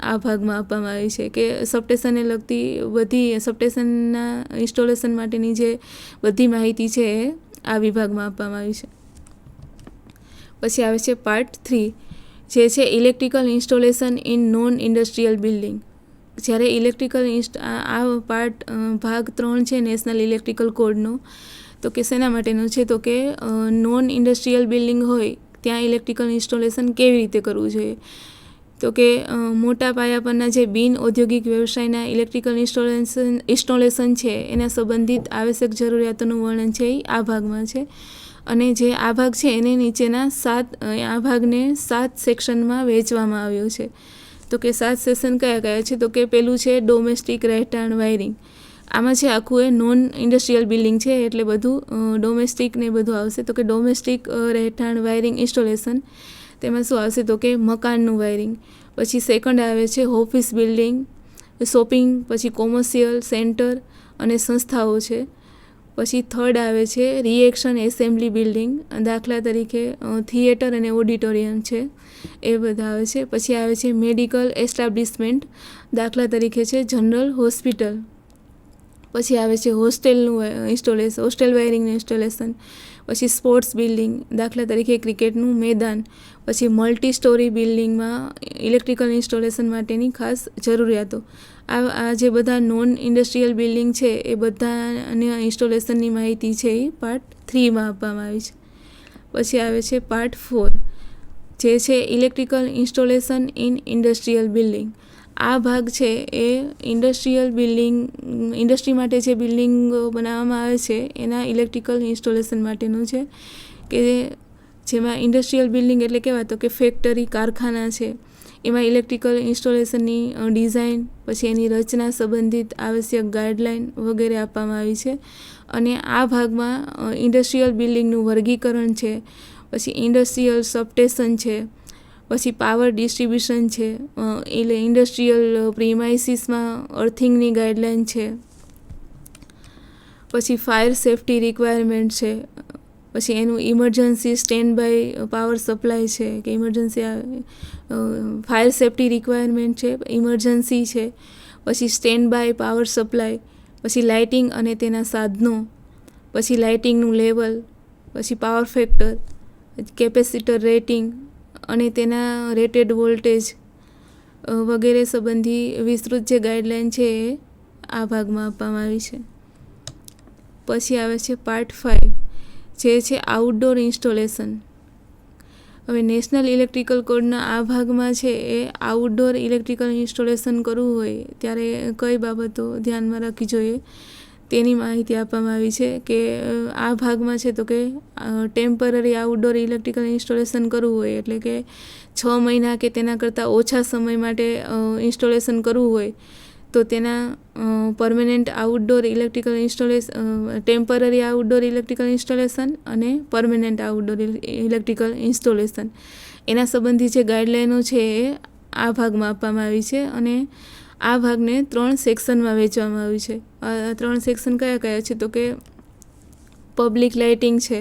આ ભાગમાં આપવામાં આવી છે. કે સબસ્ટેશનને લગતી બધી સબસ્ટેશનના ઇન્સ્ટોલેશન માટેની જે બધી માહિતી છે એ આ વિભાગમાં આપવામાં આવી છે. પછી આવે છે પાર્ટ 3, જે છે electrical installation in non industrial building. જ્યારે ઇલેક્ટ્રિકલ આ પાર્ટ ભાગ 3 છે નેશનલ ઇલેક્ટ્રિકલ કોડનો, તો કે શેના માટેનું છે તો કે નોન ઇન્ડસ્ટ્રીયલ બિલ્ડિંગ હોય ત્યાં ઇલેક્ટ્રિકલ ઇન્સ્ટોલેશન કેવી રીતે કરવું જોઈએ. તો કે મોટા પાયા પરના જે બિન ઔદ્યોગિક વ્યવસાયના ઇલેક્ટ્રિકલ ઇન્સ્ટોલેશન છે એના સંબંધિત આવશ્યક જરૂરિયાતોનું વર્ણન છે એ આ ભાગમાં છે. અને જે આ ભાગ છે એને નીચેના આ ભાગને 7 સેક્શનમાં વહેંચવામાં આવ્યો છે. તો કે 7 સેક્શન કયા કયા છે તો કે પેલું છે ડોમેસ્ટિક રહેઠાણ વાયરિંગ. આમાં છે આખું એ નોન ઇન્ડસ્ટ્રીયલ બિલ્ડિંગ છે એટલે બધું ડોમેસ્ટિક ને બધું આવશે. તો કે ડોમેસ્ટિક રહેઠાણ વાયરિંગ ઇન્સ્ટોલેશન, તેમાં શું આવશે તો કે મકાનનું વાયરિંગ. પછી સેકન્ડ આવે છે ઓફિસ બિલ્ડિંગ, શોપિંગ, પછી કોમર્શિયલ સેન્ટર અને સંસ્થાઓ છે. પછી થર્ડ આવે છે રિએક્શન એસેમ્બલી બિલ્ડિંગ, દાખલા તરીકે થિયેટર અને ઓડિટોરિયમ છે એ બધા આવે છે. પછી આવે છે મેડિકલ એસ્ટાબ્લિશમેન્ટ, દાખલા તરીકે છે જનરલ હોસ્પિટલ. પછી આવે છે હોસ્ટેલનું ઇન્સ્ટોલેશન, હોસ્ટેલ વાયરિંગનું ઇન્સ્ટોલેશન. પછી સ્પોર્ટ્સ બિલ્ડિંગ, દાખલા તરીકે ક્રિકેટનું મેદાન. પછી મલ્ટી સ્ટોરી બિલ્ડિંગમાં ઇલેક્ટ્રિકલ ઇન્સ્ટોલેશન માટેની ખાસ જરૂરિયાતો. આ જે બધા નોન ઇન્ડસ્ટ્રીયલ બિલ્ડિંગ છે એ બધાના ઇન્સ્ટોલેશનની માહિતી છે એ પાર્ટ 3માં આપવામાં આવી છે. પછી આવે છે પાર્ટ 4, જે છે electrical installation in industrial building. આ ભાગ છે એ ઇન્ડસ્ટ્રીયલ બિલ્ડિંગ, ઇન્ડસ્ટ્રી માટે જે બિલ્ડિંગો બનાવવામાં આવે છે એના ઇલેક્ટ્રિકલ ઇન્સ્ટોલેશન માટેનું છે. કે જેમાં ઇન્ડસ્ટ્રીયલ બિલ્ડિંગ એટલે કેવા તો કે ફેક્ટરી, કારખાના છે, એમાં ઇલેક્ટ્રિકલ ઇન્સ્ટોલેશનની ડિઝાઇન, પછી એની રચના સંબંધિત આવશ્યક ગાઈડલાઇન વગેરે આપવામાં આવી છે. અને આ ભાગમાં ઇન્ડસ્ટ્રીયલ બિલ્ડિંગનું વર્ગીકરણ છે, પછી ઇન્ડસ્ટ્રીયલ સબસ્ટેશન છે, પછી પાવર ડિસ્ટ્રીબ્યુશન છે, એટલે ઇન્ડસ્ટ્રીયલ પ્રિમાઇસીસમાં અર્થિંગની ગાઈડલાઇન છે, પછી ફાયર સેફ્ટી રિક્વાયરમેન્ટ છે, પછી એનું emergency stand by power supply છે કે ઇમરજન્સી ફાયર સેફ્ટી રિક્વાયરમેન્ટ છે, ઇમરજન્સી છે, પછી સ્ટેન્ડ બાય પાવર સપ્લાય, પછી લાઇટિંગ અને તેના સાધનો, પછી લાઇટિંગનું લેવલ, પછી પાવર ફેક્ટર, કેપેસિટર રેટિંગ અને તેના રેટેડ વોલ્ટેજ વગેરે સંબંધી વિસ્તૃત જે ગાઈડલાઇન છે એ આ ભાગમાં આપવામાં આવી છે. પછી આવે છે પાર્ટ 5, જે છે આઉટડોર ઇન્સ્ટોલેશન. હવે નેશનલ ઇલેક્ટ્રિકલ કોડના આ ભાગમાં છે એ આઉટડોર ઇલેક્ટ્રિકલ ઇન્સ્ટોલેશન કરવું હોય ત્યારે કઈ બાબતો ધ્યાનમાં રાખવી જોઈએ તેની માહિતી આપવામાં આવી છે. કે આ ભાગમાં છે તો કે ટેમ્પરરી આઉટડોર ઇલેક્ટ્રિકલ ઇન્સ્ટોલેશન કરવું હોય એટલે કે 6 મહિના કે તેના કરતાં ઓછા સમય માટે ઇન્સ્ટોલેશન કરવું હોય તો તેના permanent outdoor electrical temporary outdoor electrical installation અને પરમેનન્ટ આઉટડોર ઇલેક્ટ્રિકલ ઇન્સ્ટોલેશન એના સંબંધી જે ગાઈડલાઈનો છે એ આ ભાગમાં આપવામાં આવી છે. અને આ ભાગને 3 સેક્શનમાં વહેંચવામાં આવ્યું છે. આ 3 સેક્શન કયા કયા છે તો કે પબ્લિક લાઇટિંગ છે,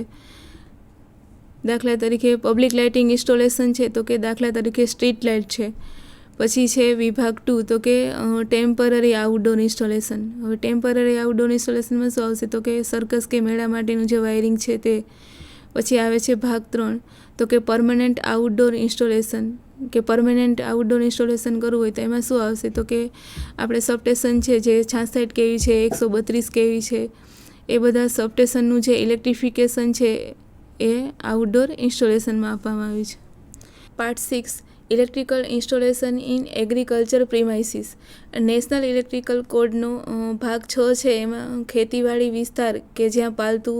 દાખલા તરીકે પબ્લિક લાઇટિંગ ઇન્સ્ટોલેશન છે તો કે દાખલા તરીકે સ્ટ્રીટ લાઇટ છે, પછી છે વિભાગ 2 તો કે ટેમ્પરરી આઉટડોર ઇન્સ્ટોલેશન. હવે ટેમ્પરરી આઉટડોર ઇન્સ્ટોલેશનમાં શું આવશે તો કે સર્કસ કે મેળા માટેનું જે વાયરિંગ છે તે. પછી આવે છે ભાગ 3 તો કે પરમનન્ટ આઉટડોર ઇન્સ્ટોલેશન, કે પરમનન્ટ આઉટડોર ઇન્સ્ટોલેશન કરવું હોય તો એમાં શું આવશે તો કે આપણે સબસ્ટેશન છે જે 66 kV છે, 132 kV છે, એ બધા સબસ્ટેશનનું જે ઇલેક્ટ્રિફિકેશન છે એ આઉટડોર ઇન્સ્ટોલેશનમાં આપવામાં આવ્યું છે. Part 6 electrical installation in agriculture premises. National electrical કોડનો ભાગ 6 છે. એમાં ખેતીવાડી વિસ્તાર કે જ્યાં પાલતુ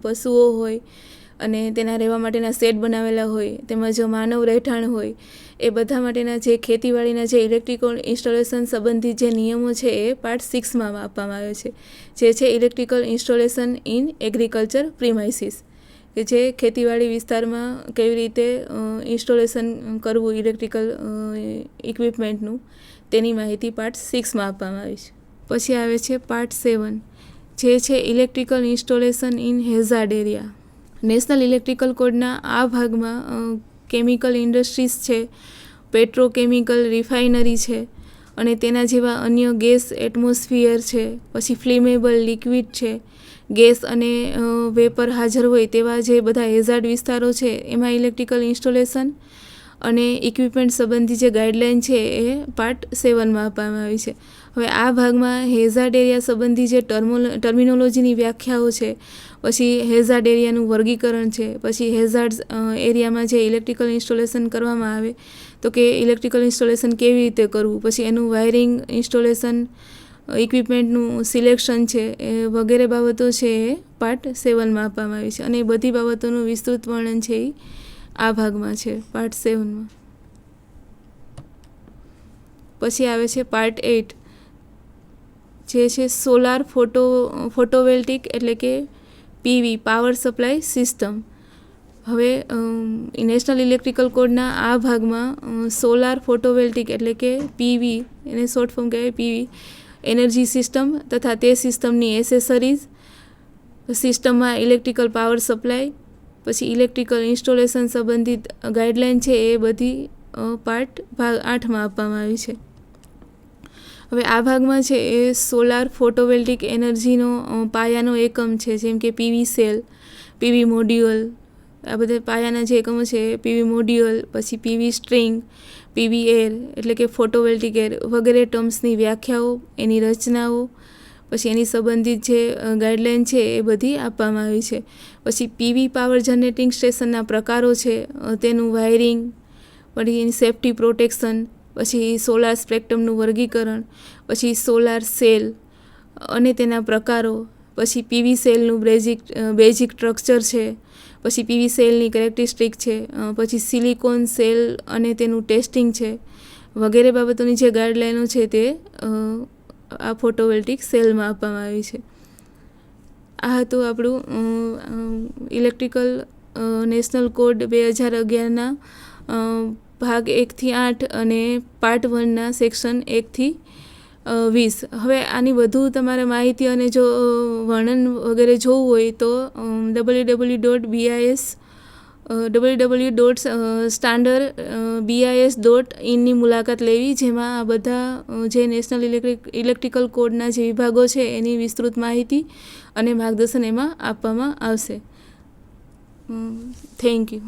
પશુઓ હોય અને તેના રહેવા માટેના શેડ બનાવેલા હોય, તેમજ માનવ રહેઠાણ હોય, એ બધા માટેના જે ખેતીવાડીના જે ઇલેક્ટ્રિકલ ઇન્સ્ટોલેશન સંબંધિત જે નિયમો છે એ પાર્ટ 6માં આપવામાં આવ્યો છે, જે છે electrical installation in agriculture premises, કે જે ખેતીવાડી વિસ્તારમાં કેવી રીતે ઇન્સ્ટોલેશન કરવું ઇલેક્ટ્રિકલ ઇક્વિપમેન્ટનું, તેની માહિતી પાર્ટ 6માં આપવામાં આવી છે. પછી આવે છે પાર્ટ 7, જે છે electrical installation in hazard area. National electrical કોડના આ ભાગમાં કેમિકલ ઇન્ડસ્ટ્રીઝ છે, પેટ્રોકેમિકલ રિફાઇનરી છે અને તેના જેવા અન્ય ગેસ એટમોસ્ફિયર છે, પછી ફ્લેમેબલ લિક્વિડ છે, ગેસ અને વેપર હાજર હોય તેવા જે બધા હેઝાર્ડ વિસ્તારો છે એમાં ઇલેક્ટ્રિકલ ઇન્સ્ટોલેશન અને ઇક્વિપમેન્ટ સંબંધી જે ગાઈડલાઇન છે એ પાર્ટ 7માં આપવામાં આવી છે. હવે આ ભાગમાં હેઝાર્ડ એરિયા સંબંધી જે ટર્મિનોલોજીની વ્યાખ્યાઓ છે, પછી હેઝાર્ડ એરિયાનું વર્ગીકરણ છે, પછી હેઝાર્ડ એરિયામાં જે ઇલેક્ટ્રિકલ ઇન્સ્ટોલેશન કરવામાં આવે તો કે ઇલેક્ટ્રિકલ ઇન્સ્ટોલેશન કેવી રીતે કરવું, પછી એનું વાયરિંગ, ઇન્સ્ટોલેશન, ઇક્વિપમેન્ટનું સિલેક્શન છે, એ વગેરે બાબતો છે એ પાર્ટ 7માં આપવામાં આવી છે. અને એ બધી બાબતોનું વિસ્તૃત વર્ણન છે એ આ ભાગમાં છે, પાર્ટ 7માં. પછી આવે છે પાર્ટ 8, જે છે સોલાર ફોટોવોલ્ટિક એટલે કે પીવી પાવર સપ્લાય સિસ્ટમ. હવે નેશનલ ઇલેક્ટ્રિકલ કોડના આ ભાગમાં સોલાર ફોટોવોલ્ટિક એટલે કે પીવી, એને શોર્ટ ફોર્મ કહેવાય પીવી, એનર્જી સિસ્ટમ તથા તે સિસ્ટમની એસેસરીઝ, સિસ્ટમમાં ઇલેક્ટ્રિકલ પાવર સપ્લાય, પછી ઇલેક્ટ્રિકલ ઇન્સ્ટોલેશન સંબંધિત ગાઈડલાઇન છે એ બધી ભાગ 8માં આપવામાં આવી છે. હવે આ ભાગમાં છે એ સોલાર ફોટોવોલ્ટિક એનર્જીનો પાયાનો એકમ છે, જેમ કે પીવી સેલ, પીવી મોડ્યુલ, આ બધા પાયાના જે એકમો છે પીવી મોડ્યુલ, પછી પીવી સ્ટ્રિંગ, પીવી એર એટલે કે ફોટોવોલ્ટિક એર વગેરે ટર્મ્સની વ્યાખ્યાઓ, એની રચનાઓ, પછી એની સંબંધિત જે ગાઈડલાઇન છે એ બધી આપવામાં આવી છે. પછી પીવી પાવર જનરેટિંગ સ્ટેશનના પ્રકારો છે, તેનું વાયરિંગ, પછી એની સેફ્ટી પ્રોટેક્શન, પછી સોલાર સ્પેક્ટ્રમનું વર્ગીકરણ, પછી સોલાર સેલ અને તેના પ્રકારો, પછી પીવી સેલનું બેઝિક સ્ટ્રક્ચર છે, પછી પીવી સેલની કેરેક્ટરિસ્ટિક છે, પછી સિલિકોન સેલ અને તેનું ટેસ્ટિંગ છે, વગેરે બાબતોની જે ગાઈડલાઇનો છે તે આ ફોટોવોલ્ટિક સેલમાં આપવામાં આવી છે. આ હતું આપણું ઇલેક્ટ્રિકલ નેશનલ કોડ 2011ના ભાગ 1 થી 8 અને પાર્ટ 1ના સેક્શન 1 થી 20. હવે આની વધુ તમારે માહિતી અને જો વર્ણન વગેરે જોવું હોય તો www.standardbis.in ની મુલાકાત લેવી, જેમાં આ બધા જે નેશનલ ઇલેક્ટ્રિકલ કોડના જે વિભાગો છે એની વિસ્તૃત માહિતી અને માર્ગદર્શન એમાં આપવામાં આવશે. Thank you.